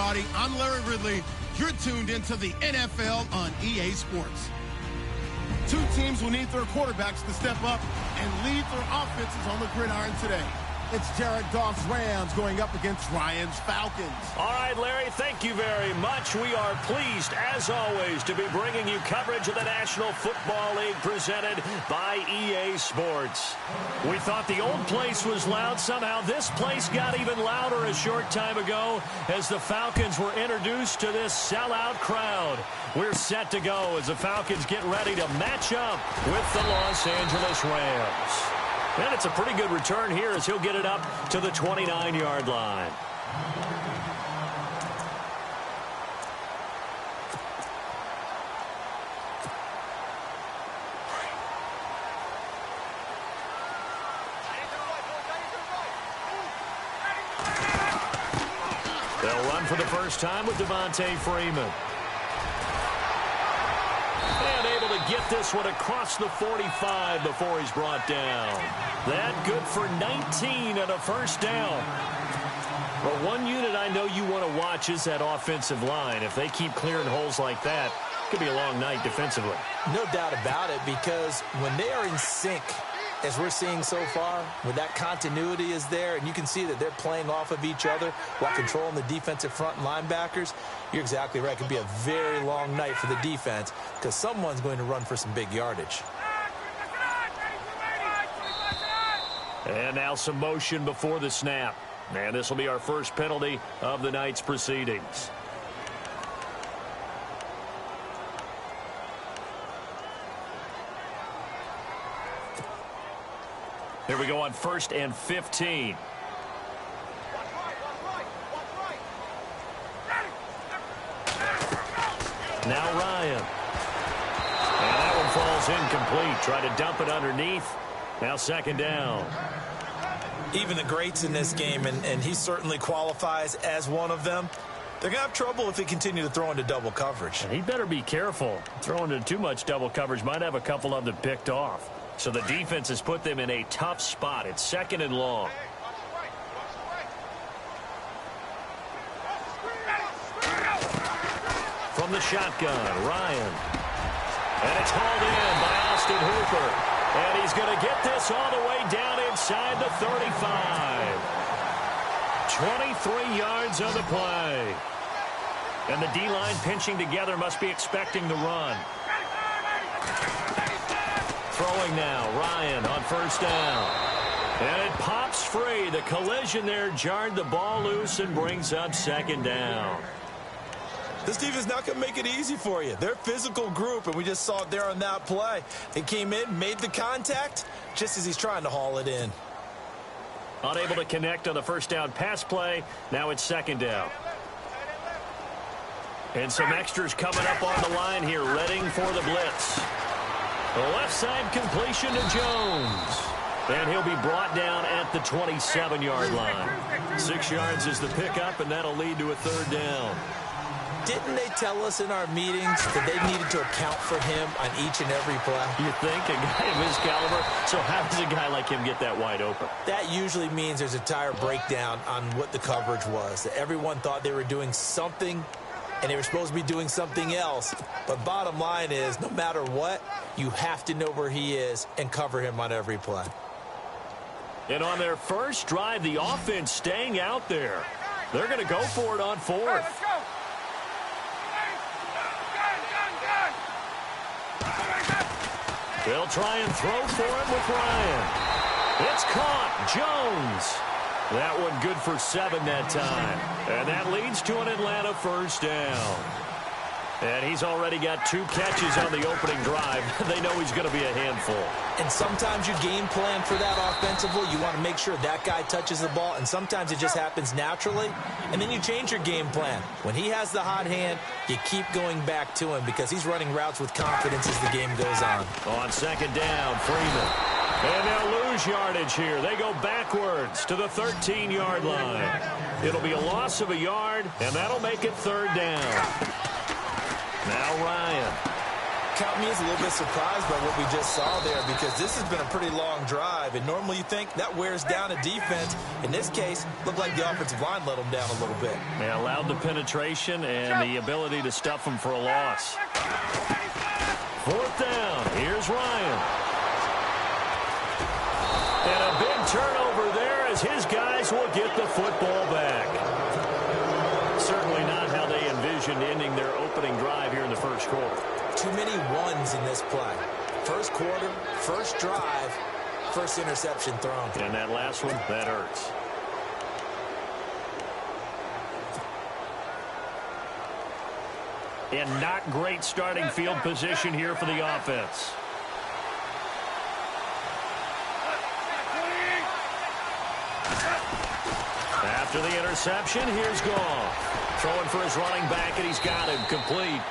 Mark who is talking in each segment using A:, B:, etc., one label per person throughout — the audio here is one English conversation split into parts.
A: everybody. I'm Larry Ridley. You're tuned into the NFL on EA Sports. Two teams will need their quarterbacks to step up and lead their offenses on the gridiron today. It's Jared Goff's Rams going up against Ryan's Falcons.
B: All right, Larry, thank you very much. We are pleased, as always, to be bringing you coverage of the National Football League presented by EA Sports. We thought the old place was loud. Somehow this place got even louder a short time ago as the Falcons were introduced to this sellout crowd. We're set to go as the Falcons get ready to match up with the Los Angeles Rams. And it's a pretty good return here as he'll get it up to the 29-yard line. They'll run for the first time with Devontae Freeman. And able to get this one across the 45 before he's brought down. That good for 19 and a first down. But one unit I know you want to watch is that offensive line. If they keep clearing holes like that, it could be a long night defensively.
C: No doubt about it, because when they are in sync, as we're seeing so far, when that continuity is there, and you can see that they're playing off of each other while controlling the defensive front and linebackers, you're exactly right. It could be a very long night for the defense because someone's going to run for some big yardage.
B: And now some motion before the snap. And this will be our first penalty of the night's proceedings. Here we go on 1st and 15. Now Ryan. And that one falls incomplete. Try to dump it underneath. Now 2nd down.
C: Even the greats in this game, and he certainly qualifies as one of them, they're going to have trouble if they continue to throw into double coverage.
B: And he better be careful. Throwing into too much double coverage might have a couple of them picked off. So the defense has put them in a tough spot. It's 2nd and long. From the shotgun, Ryan. And it's hauled in by Austin Hooper. And he's going to get this all the way down inside the 35. 23 yards on the play. And the D-line pinching together must be expecting the run. Throwing now, Ryan on 1st down. And it pops free. The collision there jarred the ball loose and brings up 2nd down.
C: This defense is not going to make it easy for you. They're a physical group, and we just saw it there on that play. They came in, made the contact, just as he's trying to haul it in.
B: Unable to connect on the 1st down pass play. Now it's 2nd down. And some extras coming up on the line here, readying for the blitz. The left side completion to Jones. And he'll be brought down at the 27-yard line. 6 yards is the pickup, and that'll lead to a 3rd down.
C: Didn't they tell us in our meetings that they needed to account for him on each and every play?
B: You think? A guy of his caliber? So how does a guy like him get that wide open?
C: That usually means there's a entire breakdown on what the coverage was. That everyone thought they were doing something, and they were supposed to be doing something else. But bottom line is, no matter what, you have to know where he is and cover him on every play.
B: And on their first drive, the offense staying out there. They're going to go for it on 4th. They'll try and throw for it with Ryan. It's caught. Jones. That one good for 7 that time. And that leads to an Atlanta 1st down. And he's already got 2 catches on the opening drive. They know he's going to be a handful.
C: And sometimes you game plan for that offensively. You want to make sure that guy touches the ball. And sometimes it just happens naturally. And then you change your game plan. When he has the hot hand, you keep going back to him because he's running routes with confidence as the game goes on.
B: On 2nd down, Freeman. And they'll lose yardage here. They go backwards to the 13-yard line. It'll be a loss of a yard, and that'll make it 3rd down. Now Ryan.
C: Count me as a little bit surprised by what we just saw there, because this has been a pretty long drive, and normally you think that wears down a defense. In this case, looked like the offensive line let them down a little bit.
B: They allowed the penetration and the ability to stuff them for a loss. 4th down. Here's Ryan. And a big turnover there as his guys will get the football back. Certainly not how they envisioned ending their opening drive here in the first quarter.
C: Too many ones in this play. First quarter, first drive, first interception thrown.
B: And that last one, that hurts. And not great starting field position here for the offense. After the interception, here's Goff. Throwing for his running back, and he's got him complete.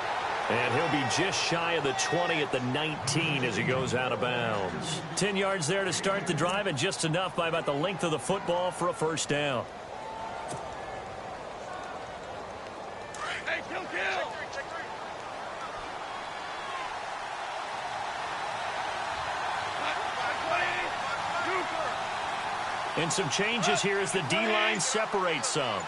B: And he'll be just shy of the 20 at the 19 as he goes out of bounds. 10 yards there to start the drive, and just enough by about the length of the football for a first down.
D: Hey, kill.
B: And some changes here as the D-line separates some.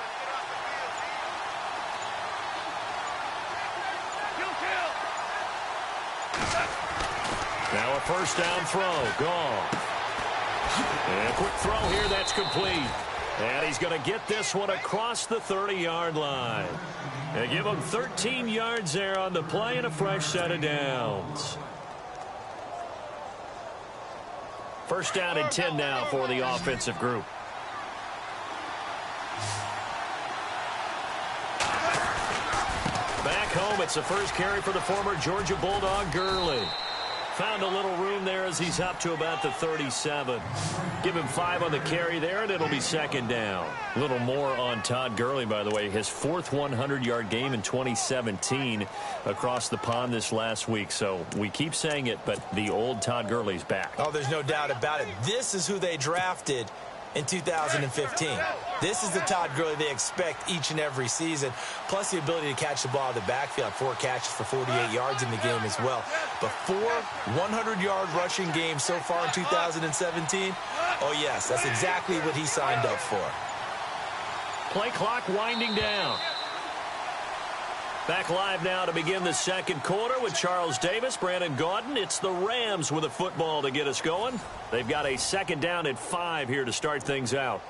B: Now a first down throw. Goff. And a quick throw here. That's complete. And he's going to get this one across the 30-yard line. They give him 13 yards there on the play and a fresh set of downs. First down and 10 now for the offensive group. Back home, it's the first carry for the former Georgia Bulldog, Gurley. Found a little room there as he's up to about the 37. Give him 5 on the carry there, and it'll be second down. A little more on Todd Gurley, by the way. His 4th 100-yard game in 2017 across the pond this last week. So we keep saying it, but the old Todd Gurley's back.
C: Oh, there's no doubt about it. This is who they drafted in 2015. This is the Todd Gurley they expect each and every season, plus the ability to catch the ball in the backfield. 4 catches for 48 yards in the game as well. But 4 100-yard rushing games so far in 2017, oh yes, that's exactly what he signed up for.
B: Play clock winding down. Back live now to begin the second quarter with Charles Davis, Brandon Gaudin. It's the Rams with a football to get us going. They've got a second down and 5 here to start things out.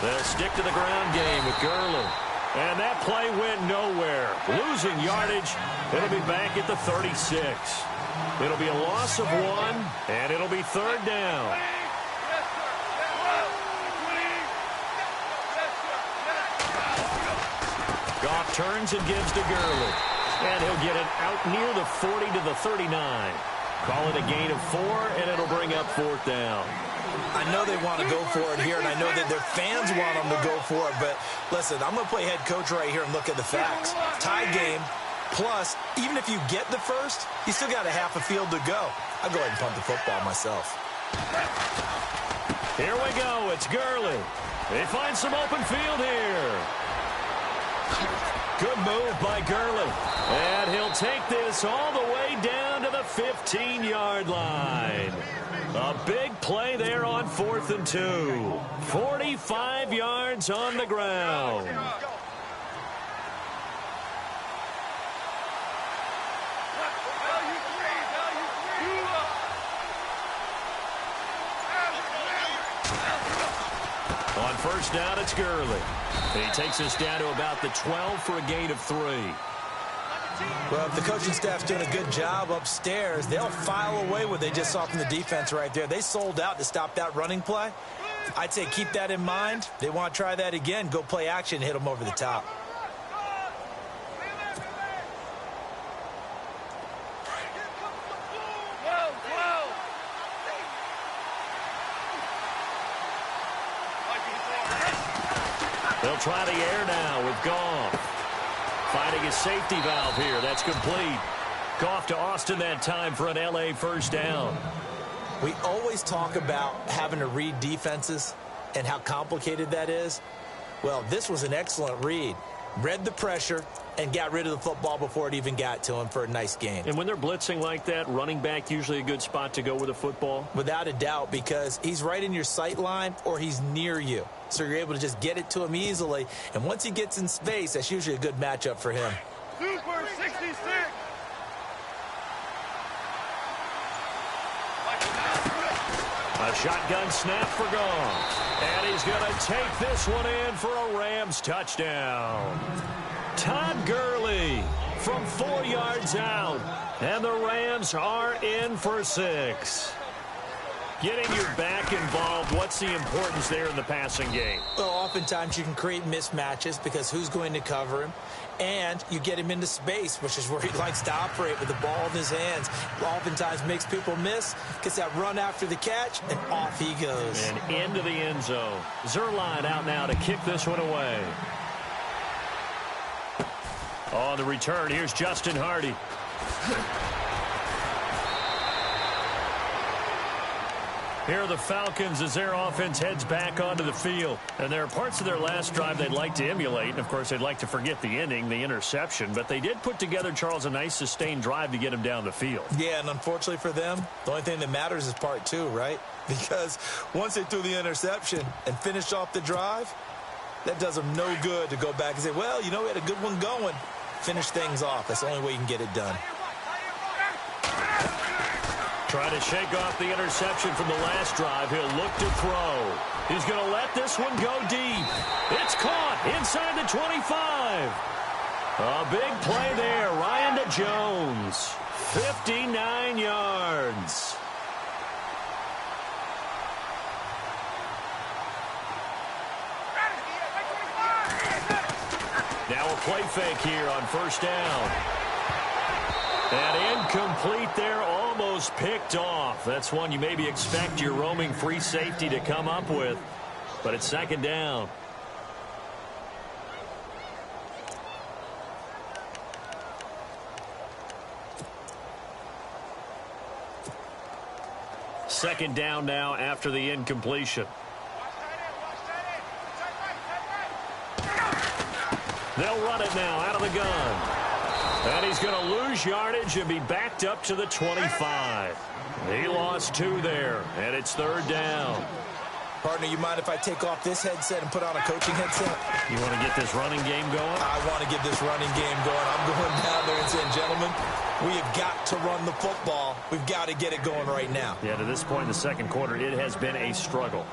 B: They'll stick to the ground game with Gurley. And that play went nowhere. Losing yardage. It'll be back at the 36. It'll be a loss of 1, and it'll be third down. Goff turns and gives to Gurley. And he'll get it out near the 40 to the 39. Call it a gain of 4, and it'll bring up 4th down.
C: I know they want to go for it here, and I know that their fans want them to go for it, but listen, I'm going to play head coach right here and look at the facts. Tie game, plus, even if you get the first, you still got a half a field to go. I'll go ahead and punt the football myself.
B: Here we go. It's Gurley. They find some open field here. Good move by Gurley. And he'll take this all the way down to the 15-yard line. A big play there on 4th and 2. 45 yards on the ground. On first down, it's Gurley. He takes us down to about the 12 for a gain of 3.
C: Well, if the coaching staff's doing a good job upstairs, they'll file away what they just saw from the defense right there. They sold out to stop that running play. I'd say keep that in mind. They want to try that again. Go play action, hit them over the top.
B: They'll try the air now with Goff. Finding a safety valve here. That's complete. Goff to Austin that time for an L.A. first down.
C: We always talk about having to read defenses and how complicated that is. Well, this was an excellent read. Read the pressure and got rid of the football before it even got to him for a nice gain.
B: And when they're blitzing like that, running back usually a good spot to go with a football?
C: Without a doubt, because he's right in your sight line or he's near you. So you're able to just get it to him easily. And once he gets in space, that's usually a good matchup for him.
D: Super 66.
B: A shotgun snap for Goff. And he's going to take this one in for a Rams touchdown. Todd Gurley from 4 yards out. And the Rams are in for 6. Getting your back involved, what's the importance there in the passing game?
C: Well, oftentimes you can create mismatches because who's going to cover him? And you get him into space, which is where he likes to operate with the ball in his hands. Oftentimes makes people miss, gets that run after the catch, and off he goes.
B: And into the end zone. Zerline out now to kick this one away. On the return, here's Justin Hardy. Here are the Falcons as their offense heads back onto the field. And there are parts of their last drive they'd like to emulate. And, of course, they'd like to forget the ending, the interception. But they did put together, Charles, a nice sustained drive to get him down the field.
C: Yeah, and unfortunately for them, the only thing that matters is part 2, right? Because once they threw the interception and finished off the drive, that does them no good to go back and say, well, you know, we had a good one going. Finish things off. That's the only way you can get it done.
B: Trying to shake off the interception from the last drive. He'll look to throw. He's going to let this one go deep. It's caught inside the 25. A big play there. Ryan to Jones. 59 yards. Now a play fake here on first down. And incomplete there, almost picked off. That's one you maybe expect your roaming free safety to come up with. But it's second down. Second down now after the incompletion. They'll run it now out of the gun. And he's going to lose yardage and be backed up to the 25. He lost 2 there, and it's third down.
C: Partner, you mind if I take off this headset and put on a coaching headset?
B: You want to get this running game going?
C: I want to get this running game going. I'm going down there and saying, gentlemen, we have got to run the football. We've got to get it going right now.
B: Yeah, to this point in the second quarter, it has been a struggle.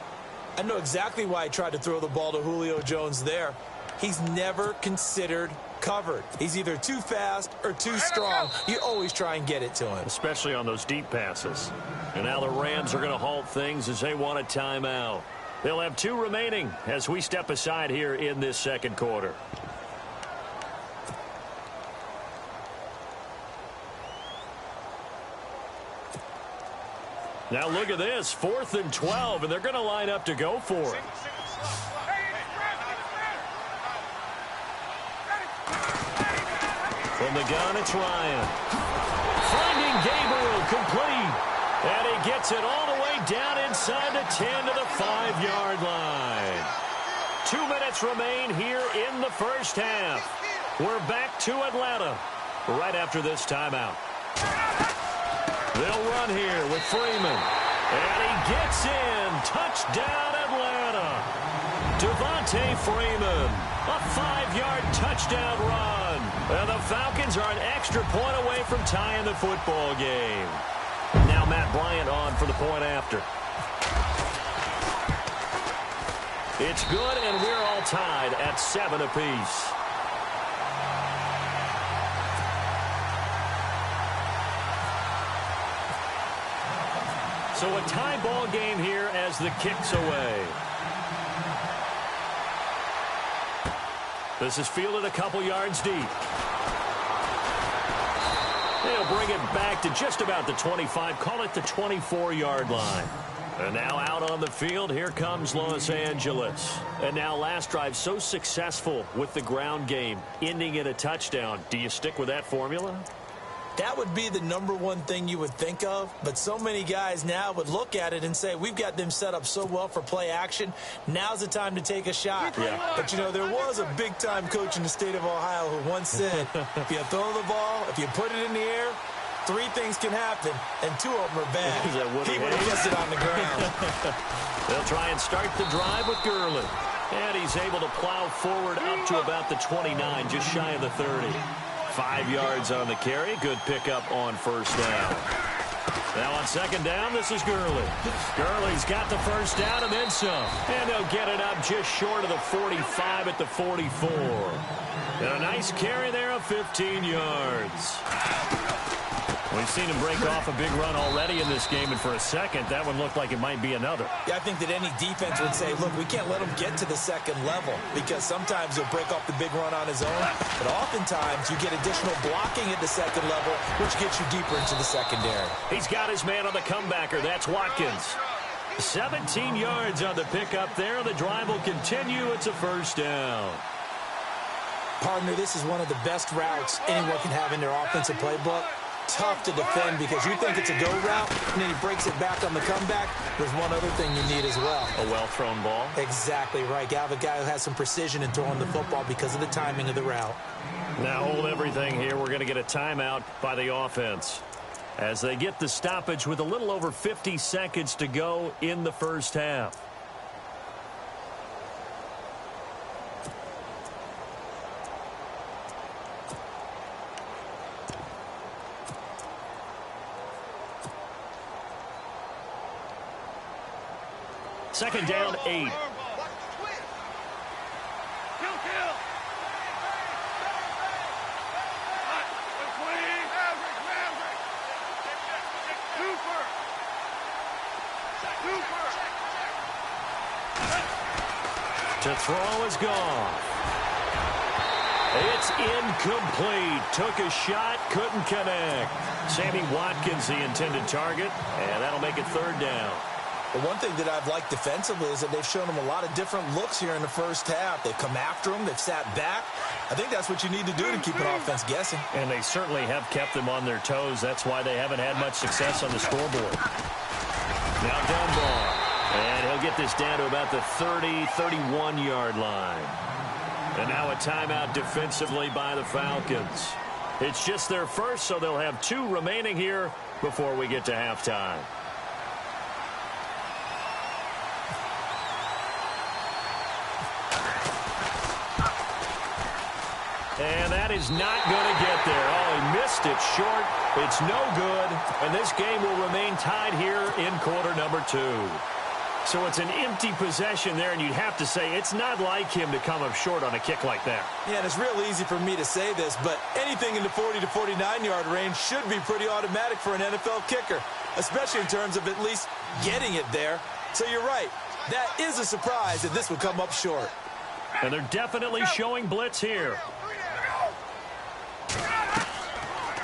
C: I know exactly why I tried to throw the ball to Julio Jones there. He's never considered covered. He's either too fast or too strong. You always try and get it to him.
B: Especially on those deep passes. And now the Rams are going to halt things as they want a timeout. They'll have 2 remaining as we step aside here in this second quarter. Now look at this, 4th and 12, and they're going to line up to go for it. From the gun, it's Ryan. Finding Gabriel complete. And he gets it all the way down inside the 10 to the 5-yard line. 2 minutes remain here in the first half. We're back to Atlanta right after this timeout. They'll run here with Freeman. And he gets in. Touchdown, Atlanta. Devontae Freeman. A 5-yard touchdown run. And the Falcons are an extra point away from tying the football game. Now Matt Bryant on for the point after. It's good, and we're all tied at 7 apiece. So a tie ball game here as the kick's away. This is fielded a couple yards deep. They'll bring it back to just about the 25. Call it the 24-yard line. And now out on the field, here comes Los Angeles. And now last drive so successful with the ground game, ending in a touchdown. Do you stick with that formula?
C: That would be the number one thing you would think of, but so many guys now would look at it and say, we've got them set up so well for play action, now's the time to take a shot.
B: Yeah.
C: But, you know, there was a big-time coach in the state of Ohio who once said, if you throw the ball, if you put it in the air, 3 things can happen, and 2 of them are bad. He would have just it on the ground.
B: They'll try and start the drive with Gurley. And he's able to plow forward up to about the 29, just shy of the 30. 5 yards on the carry. Good pickup on first down. Now on second down, this is Gurley. Gurley's got the first down and then some. And they'll get it up just short of the 45 at the 44. And a nice carry there of 15 yards. We've seen him break off a big run already in this game, and for a second, that one looked like it might be another.
C: Yeah, I think that any defense would say, look, we can't let him get to the second level, because sometimes he'll break off the big run on his own, but oftentimes you get additional blocking at the second level, which gets you deeper into the secondary.
B: He's got his man on the comebacker. That's Watkins. 17 yards on the pickup there. The drive will continue. It's a first down.
C: Partner, this is one of the best routes anyone can have in their offensive playbook. Tough to defend because you think it's a go route, and then he breaks it back on the comeback. There's one other thing you need as well.
B: A well-thrown ball.
C: Exactly right. You have a guy who has some precision in throwing the football because of the timing of the route.
B: Now hold everything here. We're going to get a timeout by the offense as they get the stoppage with a little over 50 seconds to go in the first half. Second down, 8.
D: Kill.
B: To throw is gone. It's incomplete. Took a shot, couldn't connect. Sammy Watkins, the intended target, and that'll make it third down.
C: The one thing that I've liked defensively is that they've shown him a lot of different looks here in the first half. They've come after him. They've sat back. I think that's what you need to do to keep an offense guessing.
B: And they certainly have kept them on their toes. That's why they haven't had much success on the scoreboard. Now Dunbar. And he'll get this down to about the 30, 31-yard line. And now a timeout defensively by the Falcons. It's just their first, so they'll have 2 remaining here before we get to halftime. And that is not going to get there. Oh, he missed it short. It's no good. And this game will remain tied here in quarter number 2. So it's an empty possession there, and you'd have to say it's not like him to come up short on a kick like that.
C: Yeah, and it's real easy for me to say this, but anything in the 40 to 49-yard range should be pretty automatic for an NFL kicker, especially in terms of at least getting it there. So you're right. That is a surprise that this would come up short.
B: And they're definitely showing blitz here.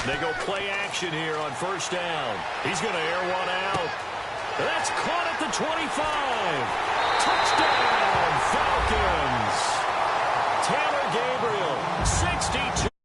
B: They go play action here on first down. He's going to air one out. That's caught at the 25. Touchdown, Falcons. Taylor Gabriel, 62.